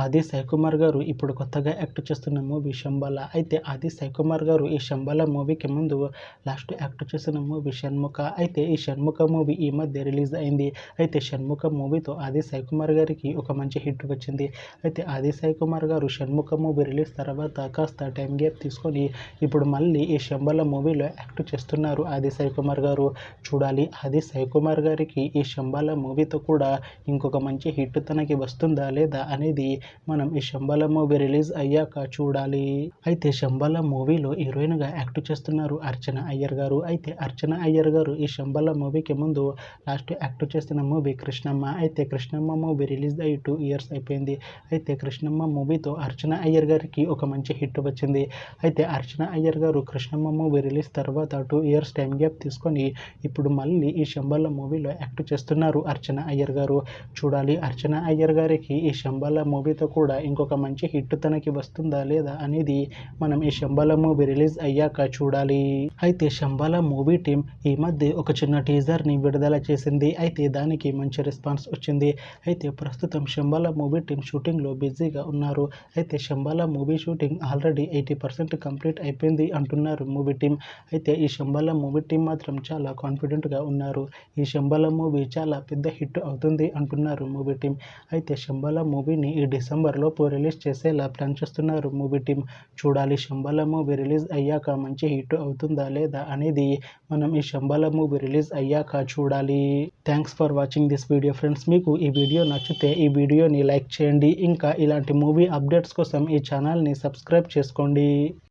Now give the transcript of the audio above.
ఆది సాయికుమార్ గారు ఇప్పుడు కొత్తగా యాక్ట్ చేస్తున్న మూవీ శంబాల. అయితే ఆది సాయికుమార్ గారు ఈ శంబాల మూవీకి ముందు లాస్ట్ యాక్ట్ చేసిన మూవీ షణ్ముఖ. అయితే ఈ షణ్ముఖ మూవీ ఈ మధ్య రిలీజ్ అయింది. అయితే షణ్ముఖ మూవీతో ఆది సాయికుమార్ గారికి ఒక మంచి హిట్ వచ్చింది. అయితే ఆది సాయికుమార్ గారు షణ్ముఖ మూవీ రిలీజ్ తర్వాత కాస్త టైం గ్యాప్ తీసుకొని ఇప్పుడు మళ్ళీ ఈ శంబాల మూవీలో యాక్ట్ చేస్తున్నారు ఆది సాయికుమార్ గారు. చూడాలి ఆది సాయికుమార్ గారికి ఈ శంబాల మూవీతో కూడా ఇంకొక మంచి హిట్ తనకి వస్తుందా లేదా అనేది మనం ఈ శంబాల మూవీ రిలీజ్ అయ్యాక చూడాలి. అయితే శంబాల మూవీలో హీరోయిన్గా యాక్ట్ చేస్తున్నారు అర్చన అయ్యర్ గారు. అయితే అర్చన అయ్యర్ గారు ఈ శంబాల మూవీకి ముందు లాస్ట్ యాక్ట్ చేసిన మూవీ కృష్ణమ్మ. అయితే కృష్ణమ్మ మూవీ రిలీజ్ అయ్యి 2 ఇయర్స్ అయిపోయింది. అయితే కృష్ణమ్మ మూవీతో అర్చన అయ్యర్ గారికి ఒక మంచి హిట్ వచ్చింది. అయితే అర్చన అయ్యర్ గారు కృష్ణమ్మ మూవీ రిలీజ్ తర్వాత 2 ఇయర్స్ టైం గ్యాప్ తీసుకొని ఇప్పుడు మళ్ళీ ఈ శంబాల మూవీలో యాక్ట్ చేస్తున్నారు అర్చన అయ్యర్ గారు. చూడాలి అర్చన అయ్యర్ గారికి ఈ శంబాల మూవీతో కూడా ఇంకొక మంచి హిట్ తనకి వస్తుందా లేదా అనేది మనం ఈ శంబాల మూవీ రిలీజ్ అయ్యాక చూడాలి. అయితే శంబాల మూవీ టీం ఈ మధ్య ఒక చిన్న టీజర్ని విడుదల చేసింది. అయితే దానికి మంచి రెస్పాన్స్ వచ్చింది. అయితే ప్రస్తుతం శంబాల మూవీ టీం షూటింగ్లో బిజీగా ఉన్నారు. అయితే Shambhala movie shooting already 80% complete అయిపోయింది అంటున్నారు మూవీ టీం. అయితే ఈ శంబాల మూవీ టీం మాత్రం చాలా కాన్ఫిడెంట్గా ఉన్నారు. ఈ శంబాల మూవీ చాలా పెద్ద హిట్ అవుతుంది అంటున్నారు మూవీ టీం. అయితే శంబాల మూవీని ఈ డిసెంబర్ లోపు రిలీజ్ చేసేలా ప్లాన్ చేస్తున్నారు మూవీ టీం. చూడాలి శంబాల మూవీ రిలీజ్ అయ్యాక మంచి హిట్ అవుతుందా లేదా అనేది మనం ఈ శంబాల మూవీ రిలీజ్ అయ్యాక చూడాలి. Thanks for watching this video friends. మీకు ఈ వీడియో నచ్చితే ఈ వీడియోని లైక్ చేయండి. ఇంకా ఇలాంటి మూవీ అప్డేట్స్ కోసం ఈ ఛానల్ని సబ్స్క్రైబ్ చేసుకోండి.